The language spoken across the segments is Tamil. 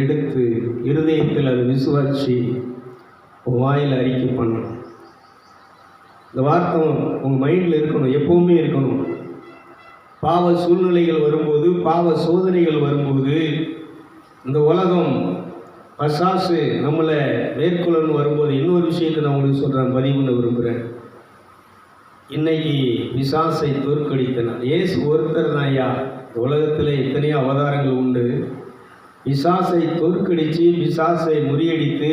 எடுத்து இருதயத்தில் அதை விசுவாசி வாயில் அறிக்கை பண்ணணும். இந்த வார்த்தை உங்கள் மைண்டில் இருக்கணும், எப்பவுமே இருக்கணும். பாவ சூழ்நிலைகள் வரும்போது, பாவ சோதனைகள் வரும்போது, இந்த உலகம் பசாசு நம்மளை மேற்கொள்ளணும் வரும்போது, இன்னொரு விஷயத்தை நான் உங்களுக்கு சொல்கிறேன், பதிவுன்னு விரும்புகிறேன். இன்னைக்கு பிசாசை தோற்கடித்தனர் இயேசு ஒருத்தர் தான். ஐயா, இந்த உலகத்தில் எத்தனையோ அவதாரங்கள் உண்டு. பிசாசை தோற்கடித்து, பிசாசை முறியடித்து,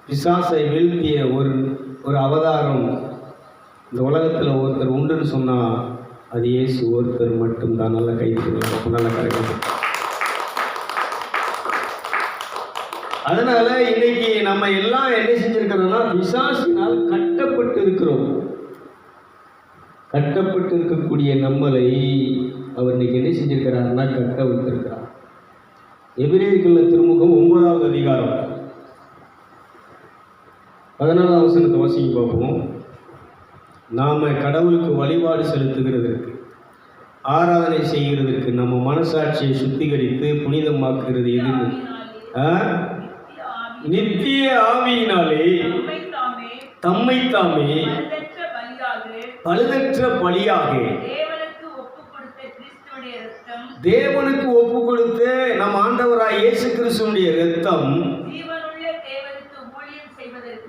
பிசாசை வீழ்த்திய ஒரு அவதாரம் இந்த உலகத்தில் ஒருத்தர் உண்டுன்னு சொன்னால் அது இயேசு ஒருத்தர் மட்டும்தான். நல்ல கைது, நல்ல கரெக்டாக. அதனால இன்னைக்கு நம்ம எல்லாம் என்ன செஞ்சிருக்கிறோம்னா, பிசாசினால் கட்டப்பட்டு இருக்கிறோம். கட்டப்பட்டு இருக்கக்கூடிய நம்மளை அவர் இன்னைக்கு என்ன செஞ்சிருக்கிறார்னா கட்ட வைத்திருக்கிறார். எபிரேயர்களின் திருமுகம் 9வது அதிகாரம் 14வது வசனத்தை வாசிக்க பார்ப்போம். நாம் கடவுளுக்கு வழிபாடு செலுத்துகிறதற்கு, ஆராதனை செய்கிறதற்கு, நம்ம மனசாட்சியை சுத்திகரித்து புனிதமாக்குகிறது எதுன்னு? நித்திய ஆவியினாலே தம்மைத்தாமே பழுதற்ற பலியாக தேவனுக்கு ஒப்பு கொடுத்த நம் ஆண்டவராய் இயேசு கிறிஸ்துவினுடைய இரத்தம்.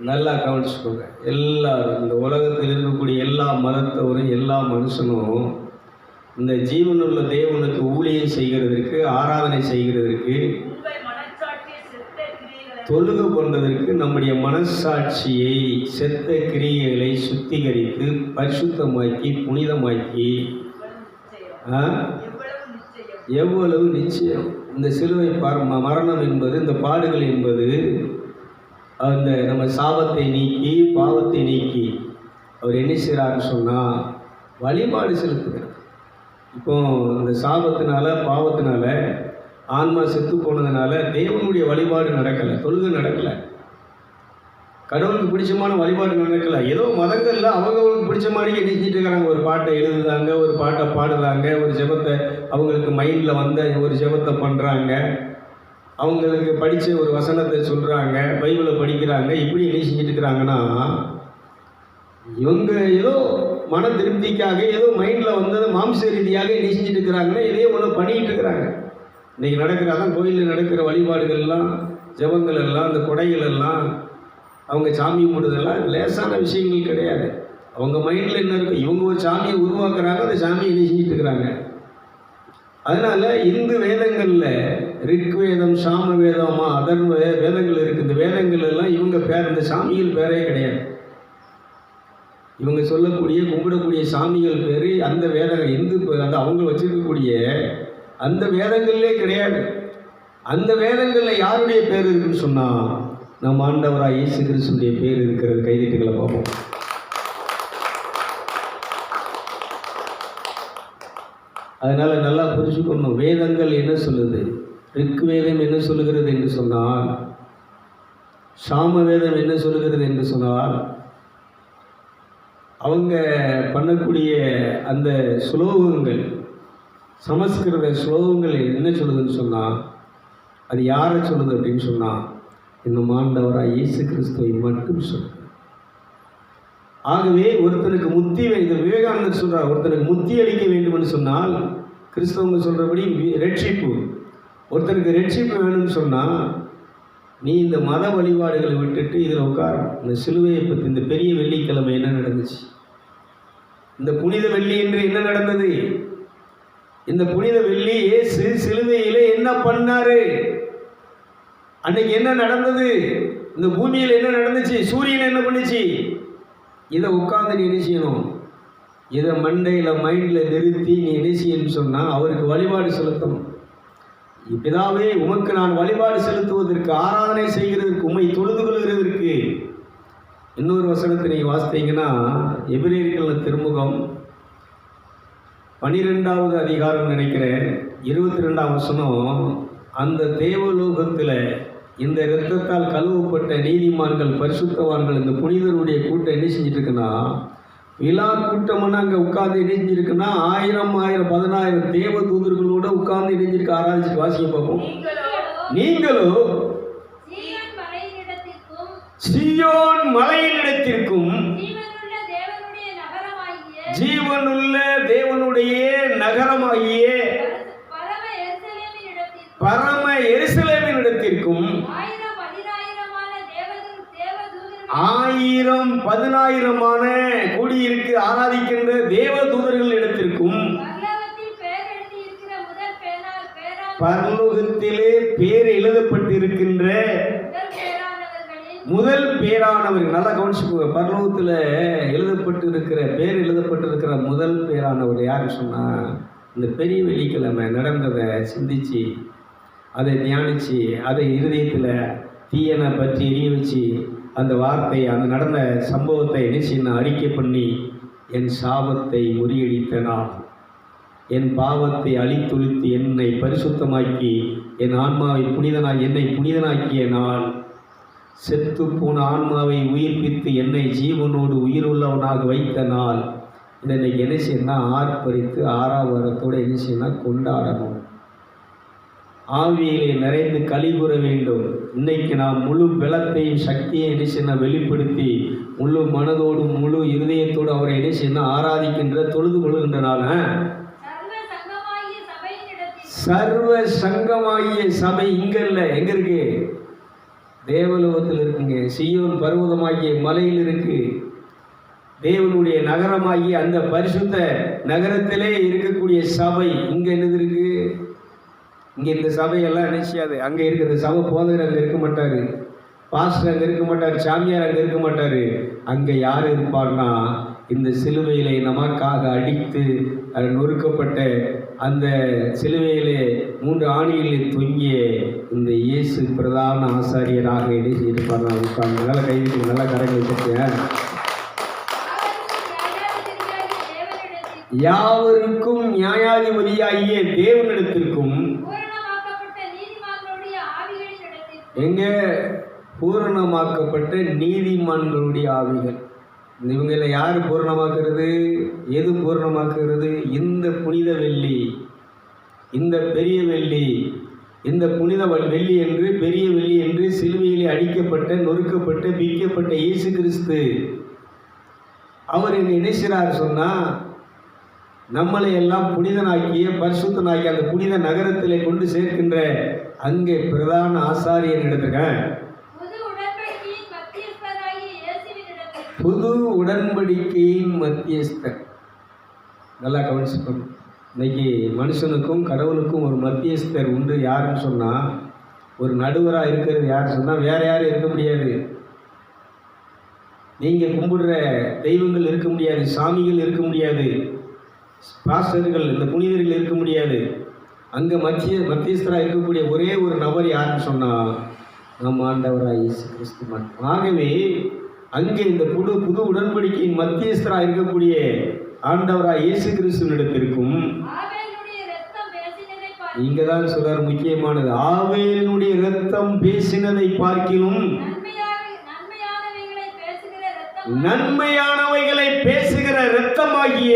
நல்லா கவனிச்சுக்கோங்க. எல்லாரும் இந்த உலகத்தில் இருக்கக்கூடிய எல்லா மதத்தவரும் எல்லா மனுஷனும் இந்த ஜீவனுள்ள தேவனுக்கு ஊழியம் செய்கிறதற்கு, ஆராதனை செய்கிறதற்கு, தொழுகை கொண்டதற்கு நம்முடைய மனசாட்சியை, செத்த கிரியைகளை சுத்திகரித்து பரிசுத்தமாக்கி புனிதமாக்கி, எவ்வளவு நிச்சயம் இந்த சிலுவை மரணம் என்பது, இந்த பாடுகள் என்பது அந்த நம்ம சாபத்தை நீக்கி பாவத்தை நீக்கி அவர் என்ன செய்கிறாருன்னு சொன்னால் வழிபாடு செலுத்துகிறார். இப்போ இந்த சாபத்தினால பாவத்தினால ஆன்மா செத்து போனதுனால தேவனுடைய வழிபாடு நடக்கலை, தொழுகை நடக்கலை, கடவுளுக்கு பிடிச்சமான வழிபாடு நடக்கலை. ஏதோ மதங்களில் அவங்களுக்கு பிடிச்ச மாதிரி என்ன செஞ்சுட்டு இருக்கிறாங்க. ஒரு பாட்டை எழுதுதாங்க, ஒரு பாட்டை பாடுறாங்க, ஒரு ஜெபத்தை அவங்களுக்கு மைண்டில் வந்த ஒரு ஜெபத்தை பண்ணுறாங்க, அவங்களுக்கு படித்த ஒரு வசனத்தை சொல்கிறாங்க, பைபிளை படிக்கிறாங்க. இப்படி என்ன செஞ்சுட்டு இருக்கிறாங்கன்னா, இவங்க ஏதோ மன திருப்திக்காக ஏதோ மைண்டில் வந்தது மாம்ச ரீதியாக என்ன செஞ்சுட்டு இருக்கிறாங்கன்னா எதையோ ஒன்று பண்ணிகிட்டு இருக்கிறாங்க. இன்றைக்கி நடக்கிறாதான் கோயிலில் நடக்கிற வழிபாடுகள்லாம், ஜெபங்கள் எல்லாம், அந்த கொடைகள் எல்லாம், அவங்க சாமி கும்பிடுறதெல்லாம் லேசான விஷயங்கள் கிடையாது. அவங்க மைண்டில் என்ன இருக்குது, இவங்க ஒரு சாமியை உருவாக்குறாங்க, அந்த சாமியை என்ன செஞ்சுட்டு இருக்கிறாங்க. அதனால் இந்து வேதங்களில் ரிக்வேதம், சாம வேதமா, அதர்வ வேதங்கள் இருக்குது. இந்த வேதங்கள் எல்லாம் இவங்க பேர், இந்த சாமிகள் பேரே கிடையாது. இவங்க சொல்லக்கூடிய கும்பிடக்கூடிய சாமிகள் பேர் அந்த வேதங்கள், இந்து அந்த அவங்க வச்சிருக்கக்கூடிய அந்த வேதங்கள்லே கிடையாது. அந்த வேதங்களில் யாருடைய பேர் இருக்குன்னு சொன்னால் நம்ம ஆண்டவராக இயேசு கிறிஸ்துடைய பேர் இருக்கிறது. கைதிட்டுகளை பார்ப்போம். அதனால் நல்லா புரிஞ்சுக்கணும். வேதங்கள் என்ன சொல்லுது, ரிக்வேதம் என்ன சொல்லுகிறது என்று சொன்னால், சாம வேதம் என்ன சொல்லுகிறது என்று சொன்னால், அவங்க பண்ணக்கூடிய அந்த ஸ்லோகங்கள், சமஸ்கிருத ஸ்லோகங்கள் என்ன சொல்லுதுன்னு சொன்னால், அது யாரை சொல்லுது அப்படின்னு சொன்னால் இந்த ஆண்டவராக இயேசு கிறிஸ்துவை மட்டும் சொல்லுது. ஆகவே ஒருத்தனுக்கு முத்தி, இந்த விவேகானந்தர் சொல்கிறார், ஒருத்தனுக்கு முத்தி அளிக்க வேண்டும்னு சொன்னால் கிறிஸ்தவங்க சொல்கிறபடி ரட்சிப்பு, ஒருத்தனுக்கு ரட்சிப்பு வேணும்னு சொன்னால் நீ இந்த மத வழிபாடுகளை விட்டுட்டு இதில் உட்காரும். இந்த சிலுவையை பற்றி, இந்த பெரிய வெள்ளிக்கிழமை என்ன நடந்துச்சு, இந்த புனித வெள்ளி என்று என்ன நடந்தது, இந்த புனித வெள்ளி இயேசு சிலுவையிலே என்ன பண்ணாரு, அன்னைக்கு என்ன நடந்தது, இந்த பூமியில் என்ன நடந்துச்சு, சூரியன் என்ன பண்ணுச்சு, இதை உட்காந்து நீ என்ன செய்யணும், இதை மண்டையில் மைண்டில் நிறுத்தி நீ என்ன செய்யணும்னு சொன்னால் அவருக்கு வழிபாடு செலுத்தணும். பிதாவே உமக்கு நான் வழிபாடு செலுத்துவதற்கு, ஆராதனை செய்கிறதற்கு, உம்மை தொழுது கொள்கிறதற்கு. இன்னொரு வசனத்தை நீங்கள் வாசித்தீங்கன்னா எபிரேயர்களின் திருமுகம் 12வது அதிகாரம் நினைக்கிறேன், 22ஆம் வசனம். அந்த தேவலோகத்தில் இந்த இரத்தத்தால் கழுவப்பட்ட நீதிமான்கள், பரிசுத்தவான்கள், இந்த புனிதருடைய கூட்டம் என்ன செஞ்சுட்டு இருக்குன்னா, விழா கூட்டம்னு அங்கே உட்கார்ந்து இணைஞ்சிருக்குன்னா 1000 1000 10,000 தேவ தூதர்களோடு உட்கார்ந்து இணைஞ்சிருக்கு, ஆராதிச்சுட்டு. வாசிக்க பார்ப்போம். நீங்களோ சீயோன் மலையினிடத்திற்கும் ஜீவனுள்ள தேவனுடைய நகரமாகிய பரம எருசலேமினிடத்திற்கும் 1000-10,000-மான கூடியிருக்கு ஆராதிக்கின்ற தேவ தூதர்கள் இடத்திற்கும் பரலோகத்திலே பேர் எழுதப்பட்டிருக்கின்ற முதல் பேரானவர். நல்லா கவனிச்சுக்கோங்க. பரலோகத்தில் பேர் எழுதப்பட்டிருக்கிற முதல் பேரானவர் யாருன்னு சொன்னா, இந்த பெரிய வெள்ளிக்கிழமை நடந்ததை சிந்திச்சு, அதை தியானிச்சு, அதை இருதயத்தில் தீயனை பற்றி எரிய வச்சு, அந்த வார்த்தை, அந்த நடந்த சம்பவத்தை என்ன அறிக்கை பண்ணி, என் சாபத்தை முறியடித்த நாள், என் பாவத்தை அழித்தொழித்து என்னை பரிசுத்தமாக்கி, என் ஆன்மாவை என்னை புனிதனாக்கிய நாள், செத்து போன ஆன்மாவை உயிர்ப்பித்து என்னை ஜீவனோடு உயிருள்ளவனாக வைத்த நாள். இதனை என்ன செய்யணும்னா ஆர்ப்பரித்து ஆறாவரத்தோடு என்ன செய்யணும் கொண்டாடணும். ஆவியிலே நிறைந்து கலிகூற வேண்டும். இன்னைக்கு நாம் முழு பலத்தையும் சக்தியை என்ன செய்யணும் வெளிப்படுத்தி முழு மனதோடும் முழு இருதயத்தோடு அவரை என்ன செய்யணும் ஆராதிக்கின்ற தொழுது கொள்கின்றனால சர்வ சங்கமாகிய சபை இங்க இல்லை, எங்க இருக்கு? தேவலோகத்தில் இருக்குங்க. சீயோன் பர்வதமாகிய மலையில் இருக்கு. தேவனுடைய நகரமாகிய அந்த பரிசுத்த நகரத்திலே இருக்கக்கூடிய சபை இங்க என்னது இருக்கு? இங்கே இந்த சபையெல்லாம் நினைச்சாது. அங்கே இருக்கிற சபை போதகர் அங்கே இருக்க மாட்டார், பாஸ்டர் அங்கே இருக்க மாட்டார், சாமியார் அங்கே இருக்க மாட்டார். அங்கே யார் இருப்பார்னா, இந்த சிலுவையிலே நமக்காக அடித்து நொறுக்கப்பட்ட அந்த சிலுவையிலே 3 ஆணிகளிலே தொங்கிய இந்த இயேசு பிரதான ஆசாரியராக எழுதி இருப்பார். நான் உட்கார்ந்து நல்லா கைவிட்டு நல்லா கரைகள் வச்சுருக்கேன். யாவருக்கும் நியாயாதிபதியாகிய தேவனிடத்திற்கும் எங்க பூரணமாக்கப்பட்ட நீதிமான்களுடைய ஆவிகள். இவங்களை யார் பூரணமாக்குறது? எது பூரணமாக்குறது? இந்த புனித வெள்ளி, இந்த பெரிய வெள்ளி, இந்த புனித வெள்ளி என்று பெரிய வெள்ளி என்று சிலுவையிலே அடிக்கப்பட்ட நொறுக்கப்பட்ட பிக்கப்பட்ட இயேசு கிறிஸ்து அவர் என்ன நினைக்கிறார் சொன்னா, நம்மளை எல்லாம் புனிதனாக்கிய பரிசுத்தனாக்கிய அந்த புனித நகரத்திலே கொண்டு சேர்க்கின்ற அங்கே பிரதான ஆசாரியன் எடுத்துக்க புது உடன்படிக்கையின் மத்தியஸ்தர். நல்லா கவனிச்சுக்கணும். இன்னைக்கு மனுஷனுக்கும் கடவுளுக்கும் ஒரு மத்தியஸ்தர் உண்டு. யாருன்னு சொன்னால், ஒரு நடுவராக இருக்கிறது யாருன்னு சொன்னால் வேற யாரும் இருக்க முடியாது. நீங்கள் கும்பிடுற தெய்வங்கள் இருக்க முடியாது, சாமிகள் இருக்க முடியாது, பாஸ்டர்கள் இந்த புனிதர்கள் இருக்க முடியாது. அங்கே மத்தியஸ்தராக இருக்கக்கூடிய ஒரே ஒரு நபர் யாருன்னு சொன்னால் நம் ஆண்டவராக இயேசு கிறிஸ்து மட்டும். ஆகவே அங்கே இந்த புது உடன்படிக்கையின் மத்தியஸ்தராக இருக்கக்கூடிய ஆண்டவராக இயேசு கிறிஸ்துவினிடத்திற்கும் இங்கே தான் சொல்றார் முக்கியமானது. ஆவேலினுடைய இரத்தம் பேசினதை பார்க்கிலும் நன்மையானவைகளை பேசுகிற இரத்தமாகிய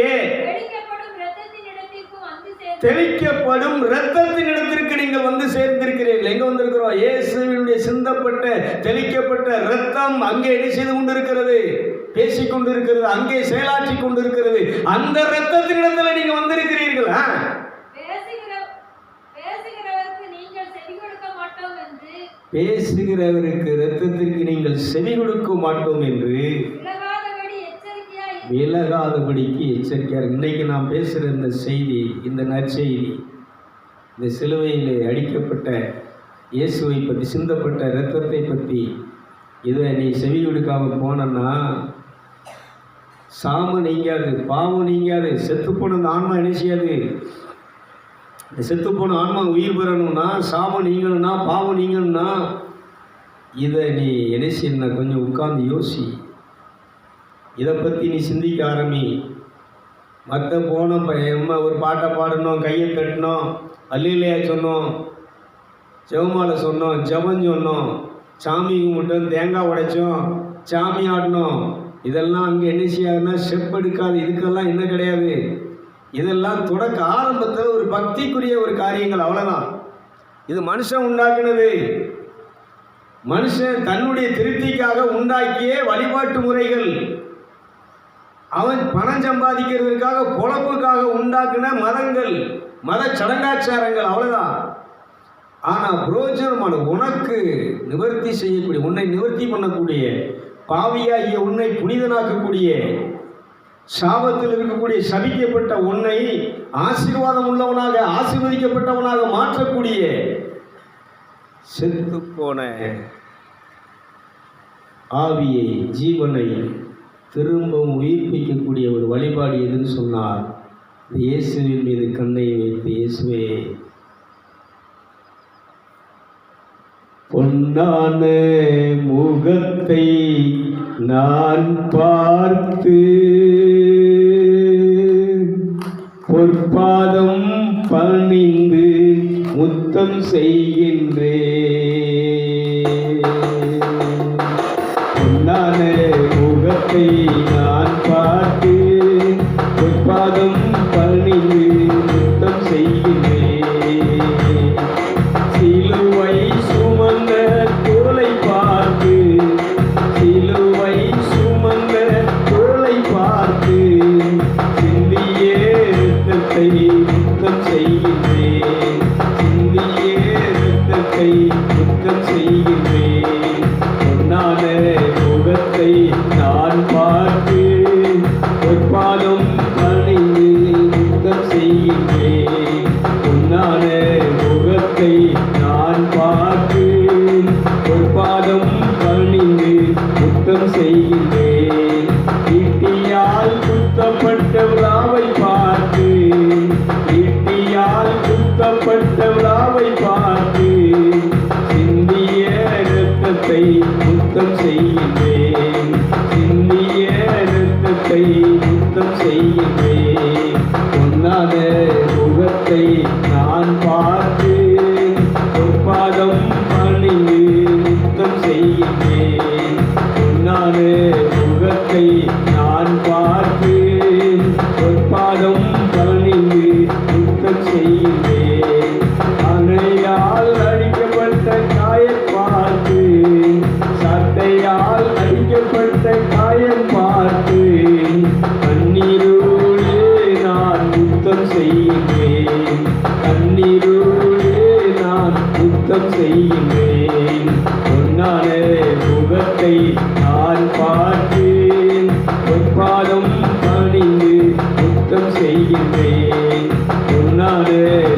தெளிக்கப்படும் இரத்தத்தின் இடத்திற்கு நீங்கள் வந்து சேர்ந்திருக்கிறீர்கள். எங்க வந்திருக்கிறோம்? இயேசுவினுடைய சிந்தப்பட்ட தெளிக்கப்பட்ட இரத்தம் அங்கே என்ன செய்து கொண்டிருக்கிறது? பேசிக் கொண்டிருக்கிறது, அங்கே செயலாற்றி கொண்டிருக்கிறது. அந்த இரத்தத்தின் இடத்துல நீங்க வந்திருக்கிறீர்கள். பேசுகிறவருக்கு இரத்தத்திற்கு நீங்கள் செவி கொடுக்க மாட்டோம் என்று விலகாதபடிக்கு எச்சரிக்கையாக. இன்னைக்கு நாம் பேசுகிற இந்த செய்தி, இந்த நற்செய்தி, இந்த சிலுவையில் அடிக்கப்பட்ட இயேசுவை பற்றி, சிந்தப்பட்ட இரத்தத்தை பற்றி, இதை நீ செவி கொடுக்காமல் போனன்னா சாமம் நீங்காது, பாவம் நீங்காது, செத்துப்போன அந்த ஆன்மா என்ன செய்யாது? இந்த செத்துப்போன ஆன்மா உயிர் பெறணும்னா, சாமம் நீங்கணும்னா, பாவம் நீங்கணும்னா, இதை நீ என்ன செய்யணும்? கொஞ்சம் உட்கார்ந்து யோசி. இதை பற்றி நீ சிந்திக்க ஆரம்பி. மற்ற போனோம், ஒரு பாட்டை பாடணும், கையை தட்டினோம், அல்லையா சொன்னோம், ஜெவமாலை சொன்னோம், ஜபம் சொன்னோம், சாமி கும்பிட்டோம், தேங்காய் உடைச்சோம், சாமி ஆடினோம். இதெல்லாம் அங்கே என்ன செய்யாதுன்னா ஸ்டெப் எடுக்காது. இதுக்கெல்லாம் என்ன கிடையாது. இதெல்லாம் தொடக்க ஆரம்பத்தில் ஒரு பக்திக்குரிய ஒரு காரியங்கள், அவ்வளோதான். இது மனுஷன் உண்டாக்குனது. மனுஷன் தன்னுடைய திருப்திக்காக உண்டாக்கிய வழிபாட்டு முறைகள். அவன் பணம் சம்பாதிக்கிறதுக்காக பொழப்புக்காக உண்டாக்குன மதங்கள், மத சடங்காச்சாரங்கள், அவ்வளவுதான். ஆனால் புரோஜனமான உனக்கு நிவர்த்தி செய்யக்கூடிய, உன்னை நிவர்த்தி பண்ணக்கூடிய, பாவியாகிய உன்னை புனிதனாக்கக்கூடிய, சாபத்தில் இருக்கக்கூடிய சபிக்கப்பட்ட உன்னை ஆசீர்வாதம் உள்ளவனாக, ஆசீர்வதிக்கப்பட்டவனாக மாற்றக்கூடிய, செத்து போன ஆவியை, ஜீவனை திரும்பவும் உயிர்ப்பிக்கக்கூடிய ஒரு வழிபாடு எதுன்னு சொன்னார். இயேசுவின் மீது கண்ணை வைத்து, இயேசுவே, பொன்னான முகத்தை நான் பார்த்து பொற்பாதம் பணிந்து முத்தம் செய்கின்றேன். பொன்னான முகத்தை நான் பார்த்து பொற்பாதம் பணிந்து முத்தம் செய்கின்றேன். சிலுவை சுமந்த தோளை பார்த்து, சிலுவை சுமந்த தோளை பார்த்து சிந்திய இரத்தத்தை முத்தம் செய்கின்றேன். சிந்திய இரத்தத்தை முத்தம் செய்கின்றேன். பொன்னான முகத்தை நான் பார்த்து பொற்பாதம் பணிந்து முத்தம் செய்கின்றேன். பொன்னான முகத்தை நான் பார்த்து பொற்பாதம் பணிந்து முத்தம் செய்கின்றேன். ஈட்டியால் குத்தப்பட்ட விழாவை பார்த்து, ஈட்டியால் குத்தப்பட்ட விழாவை பார்த்து சிந்திய இரத்தத்தை முத்தம் செய்கின்றேன். சிந்திய இரத்தத்தை முத்தம் செய்கின்றேன். பொன்னான முகத்தை நான் பார்த்து பொற்பாதம் பணிந்து முத்தம் செய்கின்றேன். பொன்னான முகத்தை நான் பார்த்து பொற்பாதம் பணிந்து முத்தம் செய்கின்றேன். அணையால் அடிக்கப்பட்ட காயம் பார்த்து, சட்டையால் அடிக்கப்பட்ட காயம் பார்த்து கண்ணீரோடு நான் முத்தம் செய்கின்றேன். கண்ணீரோடு நான் முத்தம் செய்கின்றேன். பொன்னான முகத்தை நான் பார்த்து பொற்பாதம் பணிந்து முத்தம் செய்கின்றேன். பொன்னான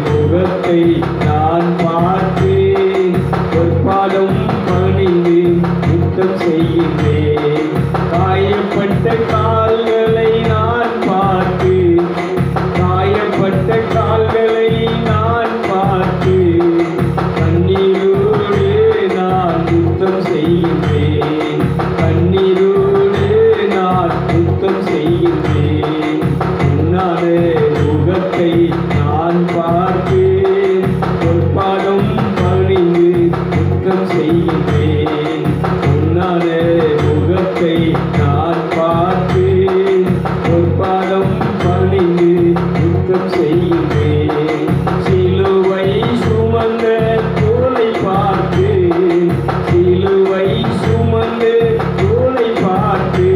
முகத்தை நான் பார்த்து பொற்பாதம் பணிந்து முத்தம் செய்கின்றேன். காயப்பட்ட கால்களை நான் பார்த்து, காயப்பட்ட கால்களை நான் பார்த்து கண்ணீரோடு நான் முத்தம் செய்கின்றேன். கண்ணீரோடு நான் முத்தம் செய்கின்றேன். பொன்னான முகத்தை நான் பார்த்து பொற்பாதம் பணிந்து முத்தம் செய்கின்றேன். பொன்னான முகத்தை நான் பார்த்து பொற்பாதம் பணிந்து முத்தம் செய்கின்றேன். சிலுவை சுமந்த தோளை பார்த்து, சிலுவை சுமந்த தோளை பார்த்து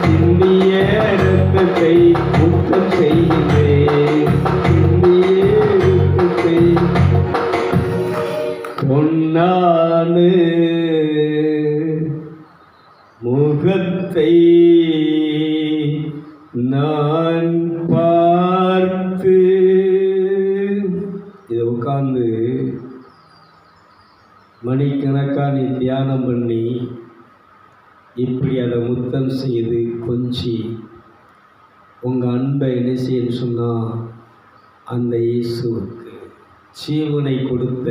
சிந்திய இரத்தத்தை முத்தம் செய்கின்றேன். சிந்திய இரத்தத்தை. பொன்னான முகத்தை நான் பார்த்து, இதை உட்கார்ந்து மணிக்கணக்காக நீ தியானம் பண்ணி இப்படி அதை முத்தம் செய்து கொஞ்சி உங்கள் அன்பை என்ன செய்யன்னு சொன்னால், அந்த இயேசுவுக்கு ஜீவனை கொடுத்த,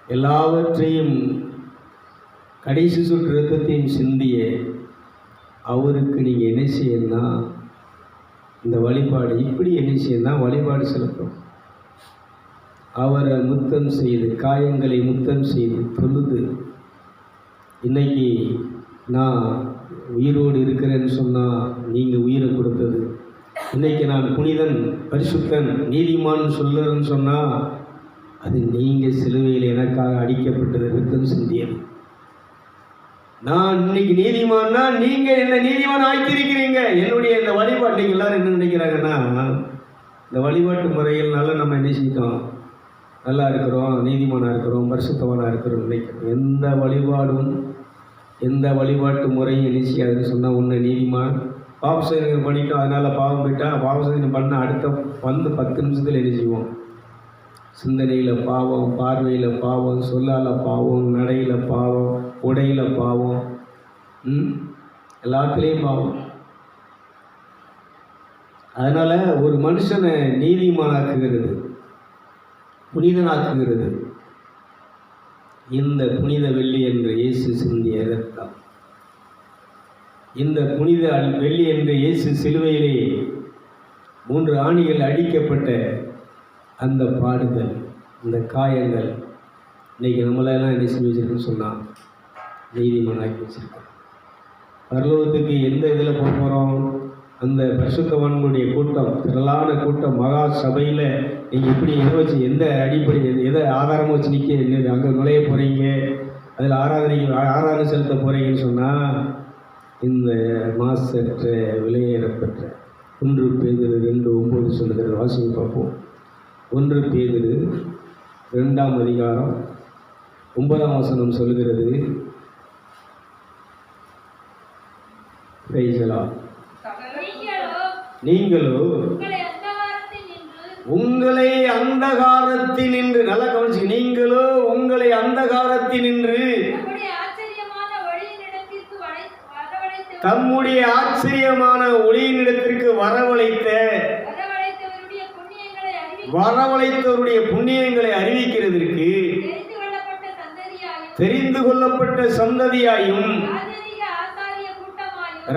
எல்லாவற்றையும் கடைசி சொட்டு இரத்தத்தையும் சிந்திய அவருக்கு நீங்கள் என்ன செய்யணும்னா, இந்த வழிபாடு இப்படி என்ன செய்யணும்னா வழிபாடு செலுத்தும். அவரை முத்தம் செய்து, காயங்களை முத்தம் செய்து தொழுது, இன்னைக்கு நான் உயிரோடு இருக்கிறேன்னு சொன்னால் நீங்கள் உயிரை கொடுத்தது. இன்னைக்கு நான் புனிதன், பரிசுத்தன், நீதிமான் சொல்லுறேன்னு சொன்னால் அது நீங்கள் சிலுவையில் எனக்காக அடிக்கப்பட்டது, ரத்தம் சிந்தியது. நான் இன்னைக்கு நீதிமான்னா நீங்கள் என்ன நீதிமான் ஆக்கியிருக்கிறீங்க. என்னுடைய இந்த வழிபாடு, இன்னைக்கு எல்லாரும் என்ன நினைக்கிறாங்கன்னா, இந்த வழிபாட்டு முறைகள்னால நம்ம என்ன செஞ்சோம், நல்லா இருக்கிறோம், நீதிமானாக இருக்கிறோம், பரிசுத்தவானாக இருக்கிறோம் நினைக்கிறோம். எந்த வழிபாட்டு முறையும் என்ன செய்யாதுன்னு சொன்னால், உன்னை நீதிமான் பாவசேதனை பண்ணிட்டோம், அதனால் பாவம் போயிட்டா, பாவசேதனை பண்ண அடுத்த 10 நிமிஷத்தில் என்ன செய்வோம், சிந்தனையில் பாவம், பார்வையில் பாவம், சொல்லால் பாவம், நடையில் பாவம், உடையில் பாவம், எல்லாத்துலேயும் பாவம். அதனால் ஒரு மனுஷனை நீதிமானாக்குகிறது, புனிதனாக்குகிறது இந்த புனித வெள்ளி என்று இயேசு சிந்திய இரத்தம். இந்த புனித வெள்ளி என்று இயேசு சிலுவையிலே 3 ஆணிகள் அடிக்கப்பட்ட அந்த பாடுகள், இந்த காயங்கள் இன்றைக்கி நம்மளெல்லாம் என்ன செஞ்சு வச்சுருக்குன்னு சொன்னால் நீதிமானாக்கி வச்சுருக்கோம். பரலோகத்துக்கு எந்த இதில் போக போகிறோம், அந்த பரிசுத்தவான்களுடைய கூட்டம், திரளான கூட்டம், மகா சபையில் நீங்கள் எப்படி எதை வச்சு, எந்த அடிப்படை, எதை ஆதாரமாக வச்சு நிற்க அங்கே நுழைய போகிறீங்க, அதில் ஆராதனை செலுத்த போகிறீங்கன்னு சொன்னால், இந்த மாசற்ற விலையேறப்பெற்ற 1 பேதுரு 2:9 சொல்லுகிறது. வாசிங்க பார்ப்போம். 1 பேதுரு 2ஆம் அதிகாரம் 9ஆம் வசனம் சொல்லுகிறது, நீங்களோ உங்களை அந்தகாரத்தினின்று, நல்லா கவனிச்சு, நீங்களோ உங்களை அந்தகாரத்தினின்று தம்முடைய ஆச்சரியமான ஒளியினிடத்திற்கு வரவழைத்தவருடைய புண்ணியங்களை அறிவிக்கிறதற்கு தெரிந்து கொள்ளப்பட்ட சந்ததியாயும்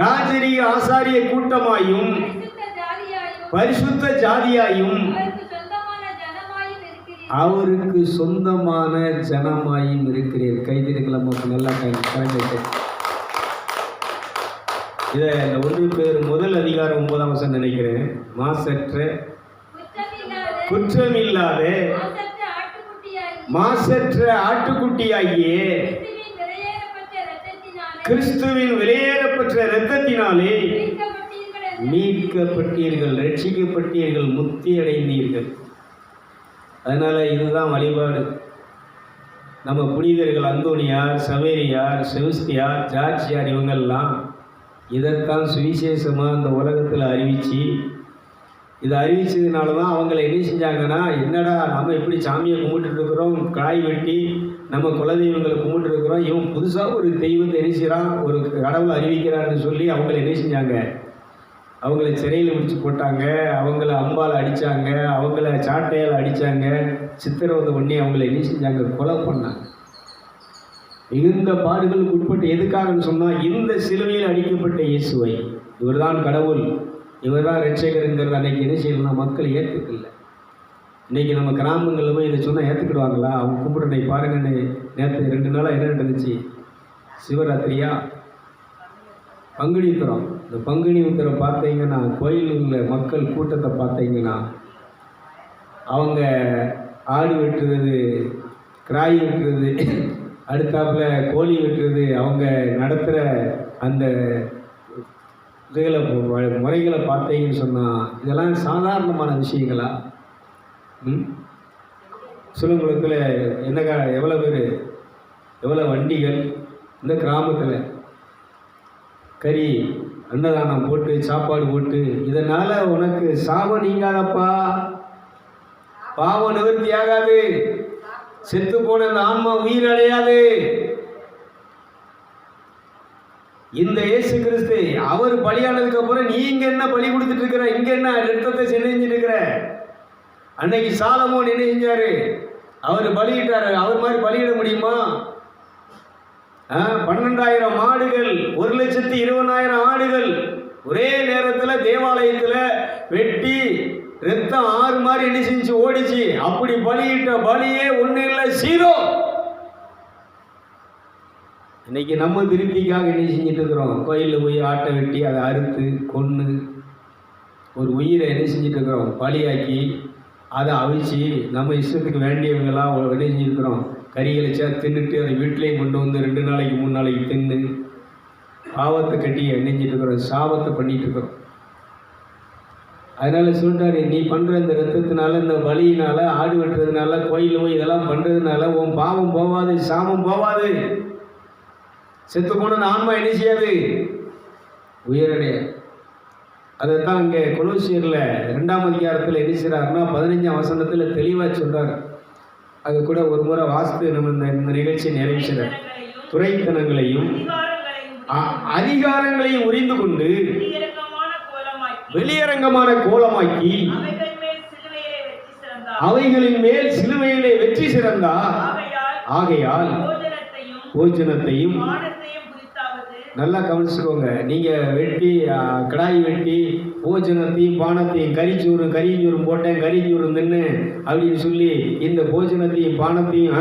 ராஜரீக ஆசாரிய கூட்டமாயும் பரிசுத்த ஜாதியாயும் அவருக்கு சொந்தமான ஜனமாயும் இருக்கிறீர். கைதிருக்கலாம், நல்லா கலந்துட்டு இதை இந்த 1 பேர் 1 அதிகாரம் 9ஆம் வசனம் நினைக்கிறேன். மாசற்ற குற்றமில்லாத மாசற்ற ஆட்டுக்குட்டியாகிய கிறிஸ்துவின் விலையேறப்பட்ட இரத்தத்தினாலே மீட்கப்பட்டீர்கள், ரட்சிக்கப்பட்டீர்கள், முக்தி அடைந்தீர்கள். அதனால் இதுதான் வழிபாடு. நம்ம புனிதர்கள் அந்தோனியார், சவேரியார், செபஸ்தியார், ஜார்ஜியார் இவங்கெல்லாம் இதைத்தான் சுவிசேஷமாக இந்த உலகத்தில் அறிவித்து, இதை அறிவித்ததுனால தான் அவங்கள என்ன செஞ்சாங்கன்னா, என்னடா நம்ம எப்படி சாமியை கும்பிட்டுருக்குறோம், காய் வெட்டி நம்ம குலதெய்வங்களை கும்பிட்டுருக்குறோம், இவன் புதுசாக ஒரு தெய்வத்தை எரிசிறான், ஒரு கடவுளை அறிவிக்கிறான்னு சொல்லி அவங்கள என்ன செஞ்சாங்க, அவங்கள சிறையில் முடிச்சு போட்டாங்க, அவங்கள அம்பால் அடித்தாங்க, அவங்கள சாட்டையால் அடித்தாங்க, சித்திரவதை பண்ணி அவங்கள என்ன செஞ்சாங்க, கொலை பண்ணாங்க. மிகுந்த பாடுகளுக்கு உட்பட்டு, எதுக்காகன்னு சொன்னால், இந்த சிலுவையில் அடிக்கப்பட்ட இயேசுவை, இவர் தான் கடவுள், இவர் தான் ரட்சகருங்கிறது அன்றைக்கி என்ன செய்யணும்னா மக்கள் ஏற்றுக்கல. இன்றைக்கி நம்ம கிராமங்களில் போய் இதை சொன்னால் ஏற்றுக்கிடுவாங்களா? அவங்க கும்பிட்ற அன்றைக்கி பாருங்கன்னு, நேற்று 2 நாளாக என்ன நடந்துச்சு, சிவராத்திரியா, பங்குனி உத்திரம். இந்த பங்குனி உத்திரம் பார்த்தீங்கன்னா, கோயிலில் மக்கள் கூட்டத்தை பார்த்தீங்கன்னா, அவங்க ஆடு வெட்டுறது, கிராய் வெட்டுறது, அடுத்தாப்பில் கோழி வெட்டுறது, அவங்க நடத்துகிற அந்த இதுகளை முறைகளை பார்த்தீங்கன்னு சொன்னால், இதெல்லாம் சாதாரணமான விஷயங்களா? சிலங்குளத்தில் எவ்வளோ பேர், எவ்வளோ வண்டிகள், இந்த கிராமத்தில் கறி அன்னதானம் போட்டு சாப்பாடு போட்டு, இதனால் உனக்கு சாபம் நீங்காதப்பா, பாவம் நிவர்த்தி ஆகாது, செத்து போன அந்த ஆன்மா உயிர் அடையாது. இந்த இயேசு கிறிஸ்து அவர் பலியானதுக்கு அப்புறம் நீங்க என்ன பலி கொடுத்துட்டு இருக்கிற, இங்க என்ன ரத்தத்தை செஞ்சுட்டு இருக்கிற? அன்னைக்கு சாலமோன் என்ன செஞ்சாரு, அவர் பலியிட்டாரு, அவர் மாதிரி பலியிட முடியுமா? 12,000 மாடுகள், 1,20,000 ஆடுகள் ஒரே நேரத்தில் தேவாலயத்தில் வெட்டி ரத்தம் 6 மாதிரி என்ன செஞ்சு ஓடிச்சு. அப்படி பலியிட்ட பலியே ஒன்றும் இல்லை, 0. இன்னைக்கு நம்ம திருப்திக்காக என்ன செஞ்சுட்டு இருக்கிறோம், கோயிலில் போய் ஆட்டை வெட்டி அதை அறுத்து கொன்று ஒரு உயிரை என்ன செஞ்சுட்டு இருக்கிறோம், பலியாக்கி அதை அவிச்சு நம்ம இஷ்டத்துக்கு வேண்டியவங்களாம் விளைஞ்சிருக்கிறோம். கறிகளை தின்னுட்டு அதை வீட்டிலையும் கொண்டு வந்து 2 நாளைக்கு 3 நாளைக்கு தின்னு பாவத்தை கட்டி எண்ணிஞ்சிட்டு இருக்கிறோம், சாபத்தை பண்ணிட்டு இருக்கிறோம். அதனால சொல்லிட்டாரு, நீ பண்ணுற இந்த ரத்தத்தினால, இந்த வலியினால, ஆடு வெட்டுறதுனால, கோயில் போய் இதெல்லாம் பண்ணுறதுனால உன் பாவம் போவாது, சாபம் போவாது. செத்து போன ஆன்மா என்ன செய்யாது, உயரடைய. அதைத்தான் இங்கே கொலோசியரில் 2ஆம் அதிகாரத்தில் என்ன செய்கிறாருன்னா 15ஆம் வசனத்தில் தெளிவாக சொல்கிறார். அது கூட ஒரு முறை வாசித்து நம்ம இந்த நிகழ்ச்சியை நிறைவு செய்கிறார். துரைத்தனங்களையும் அதிகாரங்களையும் உரிந்து கொண்டு வெளியரங்கமான கோலமாக்கி அவைகளின் மேல் சிலுவையிலே வெற்றி சிறந்தார். ஆகையால் போஜனத்தையும் நல்லா கவனிச்சுக்கோங்க. நீங்கள் வெட்டி கடாய் வெட்டி போஜனத்தையும் பானத்தையும் கறிச்சோறும் போட்டேன், கறிச்சோறும் தின்னு அப்படின்னு சொல்லி இந்த போஜனத்தையும் பானத்தையும்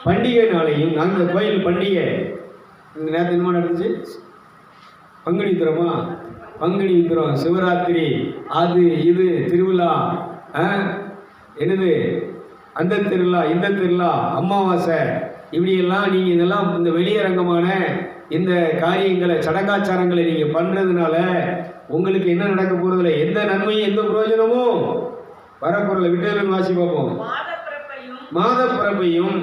பண்டிகை நாளையும் அந்த கோயில் பண்டிகை நேற்று என்னமா நடந்துச்சு, பங்குனி உத்திரமா, பங்குனி உத்திரம், சிவராத்திரி, அது இது திருவிழா, என்னது அந்த திருவிழா இந்த திருவிழா, அமாவாசை, இப்படியெல்லாம் நீங்கள் இதெல்லாம் இந்த வெளியரங்கமான இந்த காரியங்களை சடங்காச்சாரங்களை நீங்கள் பண்ணுறதுனால உங்களுக்கு என்ன நடக்க போகிறதில்ல, எந்த நன்மையும் எந்த பிரயோஜனமும் வரப்போறதில்லை. விட்டேன்னு வாசி பார்ப்போம். மாத பிறப்பையும்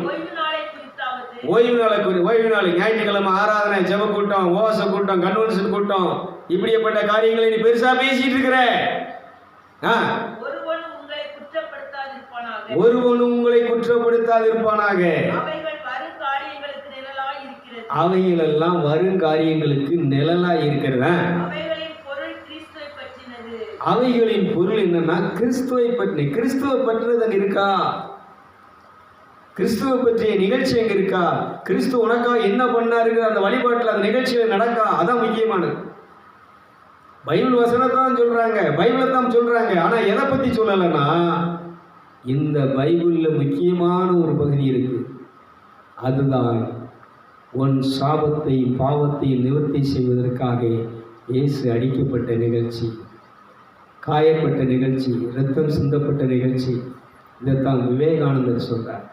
ஓய்வு நாள் ஞாயிற்றுக்கிழமை ஆராதனை, ஜெப கூட்டம், உபவாச கூட்டம், கன்வென்ஷன் கூட்டம், இப்படிப்பட்ட காரியங்களை நீ பெருசா பேசிட்டு இருக்கிற. ஒருவனும் உங்களை குற்றப்படுத்தாதிருப்பானாக. அவைகளெல்லாம் வரும் காரியங்களுக்கு நிழலா இருக்கிறதா. அவைகளின் பொருள் என்னன்னா கிறிஸ்துவை பற்றி. கிறிஸ்துவை பற்றினது இருக்கா, கிறிஸ்துவை பற்றிய நிகழ்ச்சி எங்க இருக்கா, கிறிஸ்து உனக்கா என்ன பண்ணாருங்கிற அந்த வழிபாட்டில் அந்த நிகழ்ச்சியில் நடக்கா, அதான் முக்கியமானது. பைபிள் வசனத்தான் சொல்றாங்க, பைபிளை தான் சொல்றாங்க. ஆனா எதை பத்தி சொல்லலைன்னா இந்த பைபிளில் முக்கியமான ஒரு பகுதி இருக்கு. அதுதான் உன் சாபத்தை பாவத்தை நிவர்த்தி செய்வதற்காக இயேசு அடிக்கப்பட்ட நிகழ்ச்சி, காயப்பட்ட நிகழ்ச்சி, இரத்தம் சிந்தப்பட்ட நிகழ்ச்சி. இதைத்தான் விவேகானந்தர் சொல்றார்.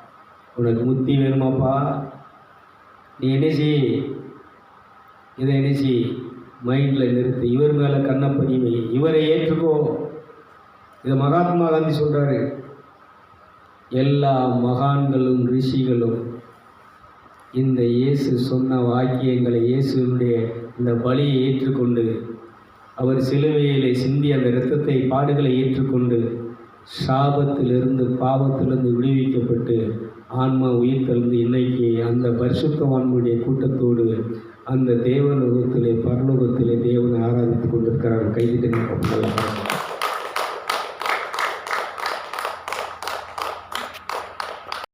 உனக்கு முத்தி வேணுமாப்பா, நீ என்ன செய், இதை என்ன செய், மைண்டில் நிறுத்து, இவர் மேலே கண்ணை பதிவை, இவரை ஏற்றுக்கோ. இதை மகாத்மா காந்தி சொல்கிறாரு. எல்லா மகான்களும் ரிஷிகளும் இந்த இயேசு சொன்ன வாக்கியங்களை, இயேசுடைய இந்த பலியை ஏற்றுக்கொண்டு, அவர் சிலுவையிலே சிந்தி அந்த இரத்தத்தை பாடுகளை ஏற்றுக்கொண்டு சாபத்திலிருந்து பாவத்திலிருந்து விடுவிக்கப்பட்டு ஆன்மா உயிர் தெழுந்து இன்னைக்கு அந்த பரிசுத்தவான்களுடைய கூட்டத்தோடு அந்த தேவலோகத்திலே பரலோகத்திலே தேவனை ஆராதித்துக் கொண்டிருக்கிறார். கைதிட்டு